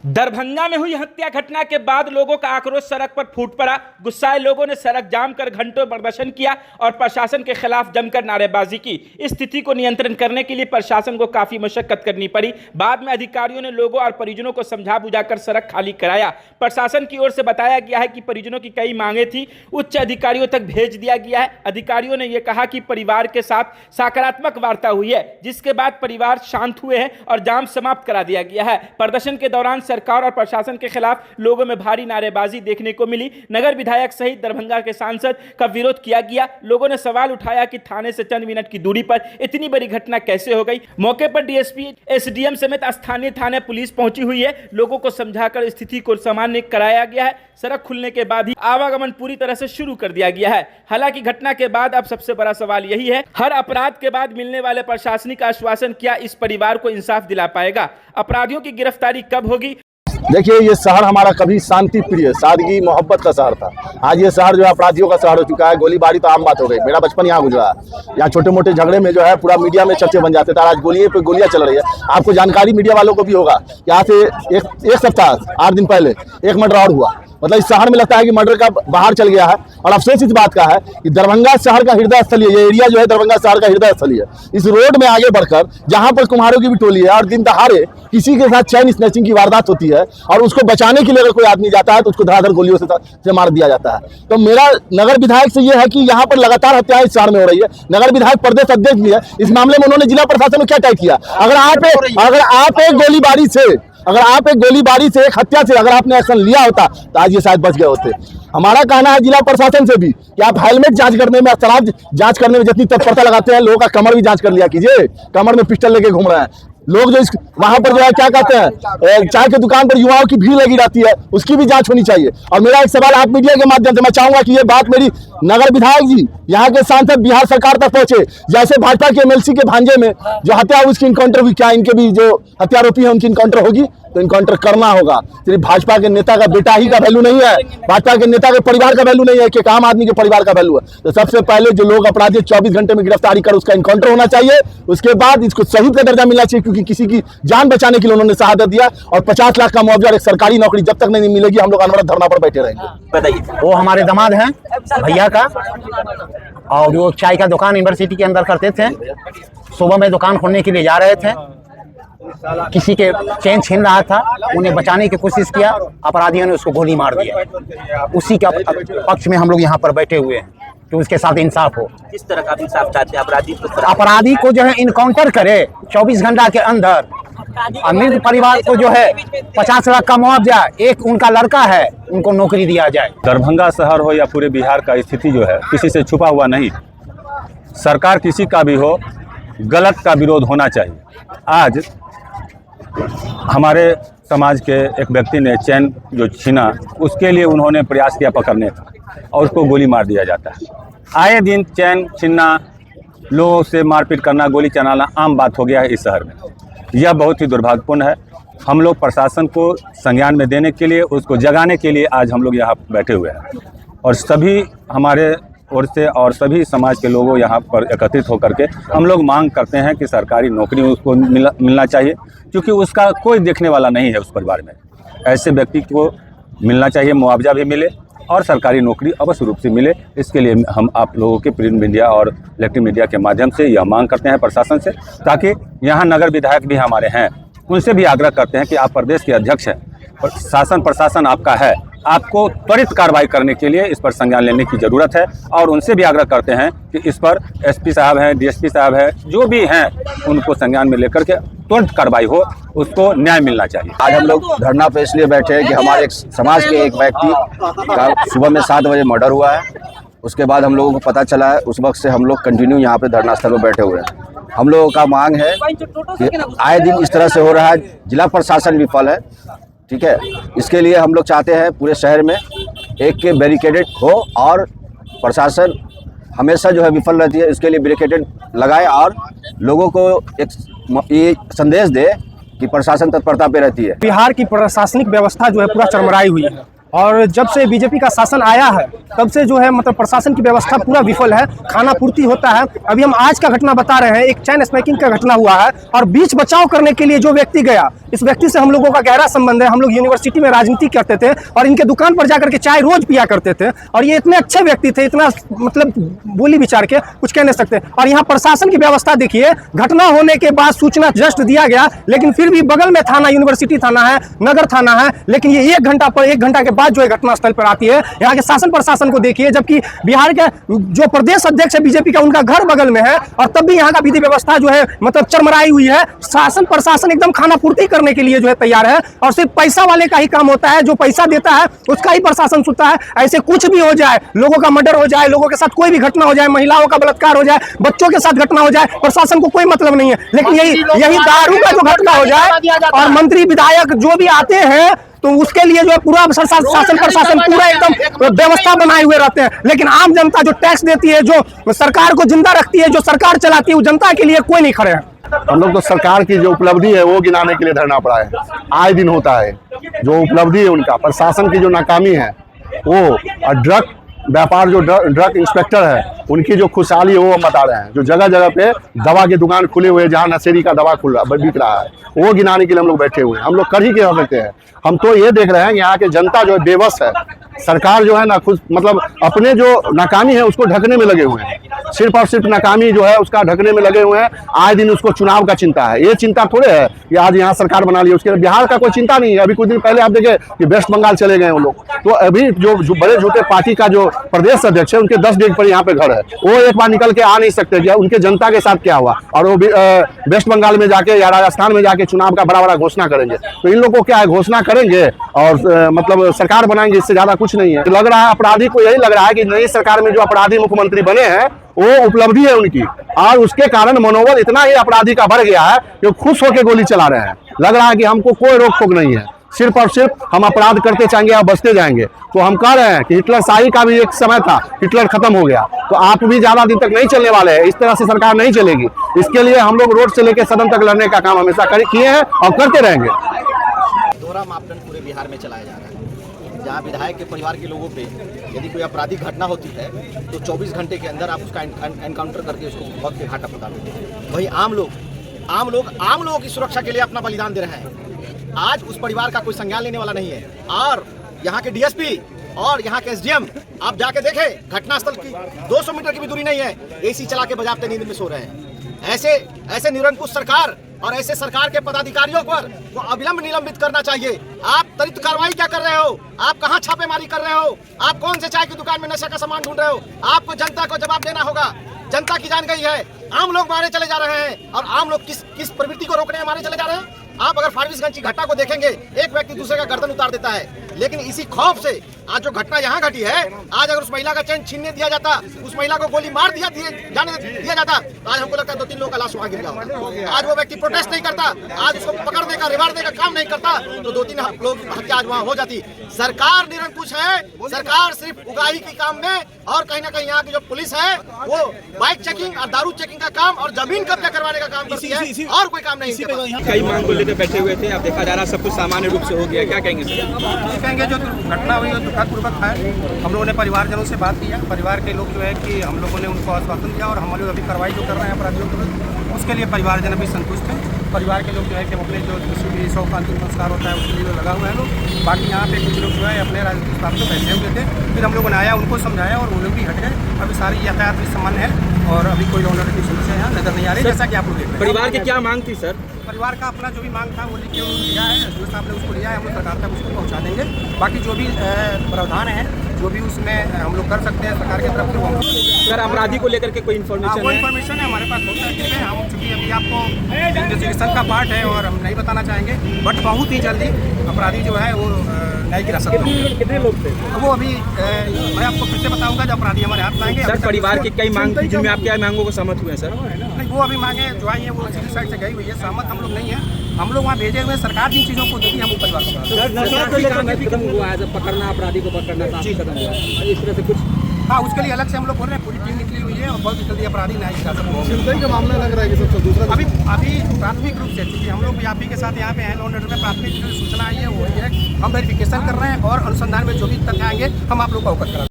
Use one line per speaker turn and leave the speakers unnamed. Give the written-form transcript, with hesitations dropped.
दरभंगा में हुई हत्या घटना के बाद लोगों का आक्रोश सड़क पर फूट पड़ा। गुस्साए लोगों ने सड़क जाम कर घंटों प्रदर्शन किया और प्रशासन के खिलाफ जमकर नारेबाजी की। इस स्थिति को नियंत्रण करने के लिए प्रशासन को काफी मशक्कत करनी पड़ी। बाद में अधिकारियों ने लोगों और परिजनों को समझा बुझाकर सड़क खाली कराया। प्रशासन की ओर से बताया गया है कि परिजनों की कई मांगे थी, उच्च अधिकारियों तक भेज दिया गया है। अधिकारियों ने यह कहा कि परिवार के साथ सकारात्मक वार्ता हुई है, जिसके बाद परिवार शांत हुए हैं और जाम समाप्त करा दिया गया है। प्रदर्शन के दौरान सरकार और प्रशासन के खिलाफ लोगों में भारी नारेबाजी देखने को मिली। नगर विधायक सहित दरभंगा के सांसद का विरोध किया गया। लोगों ने सवाल उठाया कि थाने से चंद मिनट की दूरी पर इतनी बड़ी घटना कैसे हो गई। मौके पर डीएसपी, एसडीएम समेत स्थानीय थाने पुलिस पहुंची हुई है। लोगों को समझाकर स्थिति को सामान्य कराया गया है। सड़क खुलने के बाद ही आवागमन पूरी तरह से शुरू कर दिया गया है। हालांकि घटना के बाद अब सबसे बड़ा सवाल यही है, हर अपराध के बाद मिलने वाले प्रशासनिक आश्वासन क्या इस परिवार को इंसाफ दिला पाएगा? अपराधियों की गिरफ्तारी कब होगी?
देखिए, ये शहर हमारा कभी शांति प्रिय, सादगी, मोहब्बत का शहर था। आज ये शहर जो है अपराधियों का शहर हो चुका है। गोलीबारी तो आम बात हो गई। मेरा बचपन यहाँ गुजरा है। यहाँ छोटे मोटे झगड़े में जो है पूरा मीडिया में चर्चे बन जाते थे। आज गोलियों पे गोलियां चल रही है। आपको जानकारी मीडिया वालों को भी होगा कि आज से एक सप्ताह 8 दिन पहले एक मर्डर और हुआ। मतलब इस शहर में लगता है कि मर्डर का बाहर चल गया है। और अफसोस इस बात का है कि दरभंगा शहर का हृदय स्थल ये एरिया जो है दरभंगा शहर का हृदय स्थल है। इस रोड में आगे बढ़कर जहां पर कुम्हारों की भी टोली है और दिन दहाड़े किसी के साथ चैन स्नैचिंग की वारदात होती है और उसको बचाने के लिए अगर कोई आदमी जाता है तो उसको धड़ाधड़ गोलियों से मार दिया जाता है। तो मेरा नगर विधायक से यह है कि यहाँ पर लगातार हत्याएं इस शहर में हो रही है। नगर विधायक प्रदेश अध्यक्ष भी है। इस मामले में उन्होंने जिला प्रशासन को क्या तय किया? अगर आप एक गोलीबारी से एक हत्या से अगर आपने एक्शन लिया होता तो आज ये शायद बच गए होते। हमारा कहना है जिला प्रशासन से भी कि आप हेलमेट जांच करने में, शराब जांच करने में जितनी तत्परता लगाते हैं, लोगों का कमर भी जांच कर लिया कीजिए। कमर में पिस्टल लेके घूम रहे हैं लोग जो वहां पर जो है क्या कहते हैं, चाय की दुकान पर युवाओं की भीड़ लगी रहती है, उसकी भी जांच होनी चाहिए। और मेरा एक सवाल आप मीडिया के माध्यम से मैं चाहूंगा कि ये बात मेरी नगर विधायक जी, यहाँ के सांसद बिहार सरकार तक पहुंचे। जैसे भाजपा के एमएलसी के भांजे में जो हत्या उसकी इनकाउंटर हुई, क्या इनके भी जो हत्यारोपी है उनकी इनकाउंटर होगी? तो इनकाउंटर करना होगा। सिर्फ भाजपा के नेता का बेटा ही का वैल्यू नहीं है, भाजपा के नेता के परिवार का वैल्यू नहीं है, कि आम आदमी के परिवार का वैल्यू है। तो सबसे पहले जो लोग अपराधी 24 घंटे में गिरफ्तारी कर उसका इनकाउंटर होना चाहिए। उसके बाद इसको शहीद का दर्जा मिलना चाहिए, क्योंकि किसी की जान बचाने के लिए उन्होंने शहादत दिया। और 50 लाख का मुआवजा, एक सरकारी नौकरी जब तक नहीं मिलेगी हम लोग अनवरत धरना पर बैठे रहेंगे।
बताइए। वो हमारे दामाद हैं भैया का, और वो चाय का दुकान यूनिवर्सिटी के अंदर करते थे। सुबह में दुकान खोलने के लिए जा रहे थे, किसी के चेन छीन रहा था, उन्हें बचाने की कोशिश किया, अपराधियों ने उसको गोली मार दिया। उसी के पक्ष में हम लोग यहाँ पर बैठे हुए हैं कि उसके साथ इंसाफ हो।
किस तरह का इंसाफ चाहते हैं?
अपराधी को जो है इनकाउंटर करे 24 घंटा के अंदर। अमीर परिवार को जो है 50 लाख का मुआवजा, एक उनका लड़का है उनको नौकरी दिया जाए।
दरभंगा शहर हो या पूरे बिहार का स्थिति जो है किसी से छुपा हुआ नहीं। सरकार किसी का भी हो, गलत का विरोध होना चाहिए। आज हमारे समाज के एक व्यक्ति ने चैन जो छीना, उसके लिए उन्होंने प्रयास किया पकड़ने का और उसको गोली मार दिया जाता है। आए दिन चैन छीनना, लोगों से मारपीट करना, गोली चलाना आम बात हो गया है इस शहर में। यह बहुत ही दुर्भाग्यपूर्ण है। हम लोग प्रशासन को संज्ञान में देने के लिए, उसको जगाने के लिए आज हम लोग यहाँ बैठे हुए हैं। और सभी हमारे ओर से और सभी समाज के लोगों यहाँ पर एकत्रित होकर के हम लोग मांग करते हैं कि सरकारी नौकरी उसको मिलना चाहिए, क्योंकि उसका कोई देखने वाला नहीं है उस परिवार में। ऐसे व्यक्ति को मिलना चाहिए, मुआवजा भी मिले और सरकारी नौकरी अवश्य रूप से मिले। इसके लिए हम आप लोगों के प्रिंट मीडिया और इलेक्ट्रिक मीडिया के माध्यम से यह मांग करते हैं प्रशासन से, ताकि यहाँ नगर विधायक भी हमारे हैं, उनसे भी आग्रह करते हैं कि आप प्रदेश के अध्यक्ष हैं, शासन प्रशासन आपका है, आपको त्वरित कार्रवाई करने के लिए इस पर संज्ञान लेने की ज़रूरत है। और उनसे भी आग्रह करते हैं कि इस पर एसपी साहब हैं, डीएसपी साहब हैं, जो भी हैं उनको संज्ञान में लेकर के तुरंत कार्रवाई हो, उसको न्याय मिलना चाहिए।
आज हम लोग धरना पे इसलिए बैठे हैं कि हमारे समाज के एक व्यक्ति का सुबह में 7 बजे मर्डर हुआ है। उसके बाद हम लोगों को पता चला है, उस वक्त से हम लोग कंटिन्यू यहाँ पे धरना स्थल पर बैठे हुए हैं। हम लोगों का मांग है कि आए दिन इस तरह से हो रहा है, जिला प्रशासन विफल है, ठीक है। इसके लिए हम लोग चाहते हैं पूरे शहर में एक के बैरिकेडेड हो और प्रशासन हमेशा जो है विफल रहती है, इसके लिए बैरिकेडेड लगाए और लोगों को एक ये संदेश दे कि प्रशासन तत्परता पे रहती है।
बिहार की प्रशासनिक व्यवस्था जो है पूरा चरमराई हुई है। और जब से बीजेपी का शासन आया है तब से जो है मतलब प्रशासन की व्यवस्था पूरा विफल है, खाना पूर्ति होता है। अभी हम आज का घटना बता रहे हैं, एक चैन स्मैकिंग का घटना हुआ है और बीच बचाव करने के लिए जो व्यक्ति गया, इस व्यक्ति से हम लोगों का गहरा संबंध है। हम लोग यूनिवर्सिटी में राजनीति करते थे और इनके दुकान पर जाकर के चाय रोज पिया करते थे और ये इतने अच्छे व्यक्ति थे, इतना मतलब बोली विचार के कुछ कह नहीं सकते। और यहाँ प्रशासन की व्यवस्था देखिए, घटना होने के बाद सूचना जस्ट दिया गया, लेकिन फिर भी बगल में थाना, यूनिवर्सिटी थाना है, नगर थाना है, लेकिन ये 1 घंटा के बाद जो है घटनास्थल पर आती है। यहाँ के शासन प्रशासन को देखिए, जबकि बिहार के जो प्रदेश अध्यक्ष है बीजेपी का, उनका घर बगल में है और तब भी यहाँ का विधि व्यवस्था जो है मतलब चरमराई हुई है। शासन प्रशासन एकदम खाना पूर्ति करने के लिए जो है तैयार है और सिर्फ पैसा वाले का ही काम होता है, जो पैसा देता है उसका ही प्रशासन सुनता है। ऐसे कुछ भी हो जाए, लोगों का मर्डर हो जाए, लोगों के साथ कोई भी घटना हो जाए, महिलाओं का बलात्कार हो जाए, बच्चों के साथ घटना हो जाए, प्रशासन को कोई मतलब नहीं है। लेकिन यही दारू का जो घटना हो जाए और मंत्री विधायक जो भी आते हैं तो उसके लिए जो है पूरा शासन प्रशासन पूरा एकदम व्यवस्था बनाए हुए रहते हैं। लेकिन आम जनता जो टैक्स देती है, जो सरकार को जिंदा रखती है, जो सरकार चलाती है, वो जनता के लिए कोई नहीं खड़े हैं।
हम लोग तो सरकार की जो उपलब्धि है वो गिनाने के लिए धरना पड़ा है, आए दिन होता है। जो उपलब्धि है उनका, प्रशासन की जो नाकामी है वो, और ड्रग व्यापार जो ड्रग इंस्पेक्टर है उनकी जो खुशहाली है वो हम बता रहे हैं। जो जगह जगह पे दवा की दुकान खुले हुए हैं, जहाँ नशेड़ी का दवा बिक रहा है, वो गिनाने के लिए हम लोग बैठे हुए हैं। हम लोग कर ही क्या सकते हैं। हम तो ये देख रहे हैं यहाँ के जनता जो है बेबस है। सरकार जो है ना खुद मतलब अपने जो नाकामी है उसको ढकने में लगे हुए हैं, सिर्फ और सिर्फ नाकामी जो है उसका ढकने में लगे हुए हैं। आए दिन उसको चुनाव का चिंता है। ये चिंता थोड़े है कि आज यहाँ सरकार बना ली, उसके बिहार का कोई चिंता नहीं है। अभी कुछ दिन पहले आप देखे कि वेस्ट बंगाल चले गए वो लोग। तो अभी जो बड़े झूठे पार्टी का जो प्रदेश अध्यक्ष है, उनके 10 डेग पर यहाँ पे घर है, वो एक बार निकल के आ नहीं सकते कि उनके जनता के साथ क्या हुआ। और वो वेस्ट बंगाल में जाके या राजस्थान में जाके चुनाव का बड़ा बड़ा घोषणा करेंगे। तो इन लोगों को क्या है, घोषणा करेंगे और मतलब सरकार बनाएंगे, इससे ज्यादा कुछ नहीं है। तो लग रहा है अपराधी को यही लग रहा है कि नई सरकार में जो अपराधी मुख्यमंत्री बने हैं वो उपलब्धि है उनकी, और उसके कारण मनोबल इतना ही अपराधी का बढ़ गया है कि खुश होकर गोली चला रहे हैं। लग रहा है कि हमको कोई रोक टोक नहीं है, सिर्फ और सिर्फ हम अपराध करते जाएंगे और बचते जाएंगे। तो हम कह रहे हैं कि हिटलर शाही का भी एक समय था, हिटलर खत्म हो गया, तो आप भी ज्यादा दिन तक नहीं चलने वाले हैं। इस तरह से सरकार नहीं चलेगी। इसके लिए हम लोग रोड से लेकर सदन तक लड़ने का काम हमेशा किए हैं और करते रहेंगे।
दोहरा मापदंड पूरे बिहार में चलाया जा रहा है, जहाँ विधायक के परिवार के लोगों पे यदि कोई आपराधिक घटना होती है तो 24 घंटे के अंदर आप उसका एनकाउंटर करके उसको वक्त के घाटा बता देते हैं। वही आम लोगों की सुरक्षा के लिए अपना बलिदान दे रहे हैं। आज उस परिवार का कोई संज्ञान लेने वाला नहीं है। और यहाँ के डीएसपी और यहाँ के एसडीएम आप जाके देखें, घटनास्थल की 200 मीटर की भी दूरी नहीं है, एसी चला के बजाते नींद में सो रहे हैं। ऐसे निरंकुश सरकार और ऐसे सरकार के पदाधिकारियों पर को अविलंब निलंबित करना चाहिए। आप त्वरित कार्रवाई क्या कर रहे हो? आप कहां छापेमारी कर रहे हो? आप कौन से चाय की दुकान में नशा का सामान ढूंढ रहे हो? आपको जनता को जवाब देना होगा। जनता की जान गई है, आम लोग मारे चले जा रहे हैं और आम लोग किस प्रवृत्ति को रोकने में मारे चले जा रहे हैं। आप अगर फारबिसगंज की घटना को देखेंगे, एक व्यक्ति दूसरे का गर्दन उतार देता है, लेकिन इसी खौफ से आज जो घटना यहाँ घटी है, आज अगर उस महिला का चैन छीनने दिया जाता, उस महिला को गोली मार दिया जाता, तो आज हमको लगता है 2-3 लोगों का लाश वहाँ गिर जाता। आज वो व्यक्ति प्रोटेस्ट नहीं करता, आज उसको पकड़ने का रिवाड़ने का काम नहीं करता, तो 2-3 लोग हत्या आज वहाँ हो जाती। सरकार निरंकुश है, सरकार सिर्फ उगाही के काम में और कहीं ना कहीं यहाँ की जो पुलिस है वो बाइक चेकिंग और दारू चेकिंग का काम और जमीन कब्जा करवाने का काम करती है और कोई काम नहीं।
कई मांग को लेकर बैठे हुए थे, अब देखा जा रहा है सब कुछ सामान्य रूप से हो गया, क्या कहेंगे?
कहेंगे जो घटना हुई है दुखदपूर्वक है। हम लोगों ने परिवारजनों से बात किया, परिवार के लोग जो है कि हम लोगों ने उनको आश्वासन दिया और हम लोग अभी कार्रवाई जो कर रहे हैं अपराधियों पर, उसके लिए परिवारजन भी संतुष्ट हैं। परिवार के लोग जो है कि अपने जो शव का अंतिम संस्कार होता है उसके लिए लगा हुआ है लोग। बाकी यहाँ पे कुछ लोग जो है अपने राजनीतिक हिसाब से बैठे हुए थे, फिर हम लोगों ने आया, उनको समझाया और वो लोग भी हट गए। अभी सारी यातायात भी सामान्य है और अभी कोई लॉन्डर की समस्या यहाँ नजर नहीं आ रही, जैसा कि आप लोग देख रहे हैं।
परिवार की क्या मांग थी सर?
परिवार का अपना जो भी मांग था वो लिख के लिया है, जो साहब ने उसको लिया है, हम लोग सरकार तक उसको पहुँचा देंगे। बाकी जो भी प्रावधान है, जो भी उसमें हम लोग कर सकते हैं सरकार की तरफ से, वो हम
सर अपराधी को लेकर के कोई इन्फॉर्मेशन
है? इन्फॉर्मेशन है हमारे पास, बहुत सारी है। हम चूँकि अभी आपको इन्वेस्टिगेशन का पार्ट है और हम नहीं बताना चाहेंगे, बट बहुत ही जल्दी अपराधी जो है वो न्याय की रास्ते पर।
कितने लोग थे
वो अभी मैं आपको फिर से बताऊंगा जब अपराधी हमारे हाथ में आएंगे।
सर परिवार की कई मांग थी जिनमें आप क्या मांगों को सहमत हुए हैं सर?
नहीं, वो अभी मांगे जो आई है वो सिविल साइड से गई हुई है, सहमत हम लोग नहीं है। हम लोग वहाँ भेजे हुए, सरकार जिन चीज़ों को देगी हम परिवार को
खत्म हुआ है, जब पकड़ना अपराधी को पकड़ना काफी खत्म हुआ है, इस तरह से कुछ
हाँ, उसके लिए अलग से हम लोग बोल रहे हैं, पूरी टीम निकली हुई है और बहुत जल्दी अपराधी न्याय शासन को
छिनतई का मामला लग रहा है कि सबसे दूसरा
अभी प्राथमिक रूप से, क्योंकि हम लोग आप ही के साथ यहाँ पे हैं, लॉ एंड ऑर्डर में प्राथमिक जो सूचना आई है वो ये है, हम वेरिफिकेशन कर रहे हैं और अनुसंधान में जो भी तथ्य आएंगे हम आप लोग को अवगत करा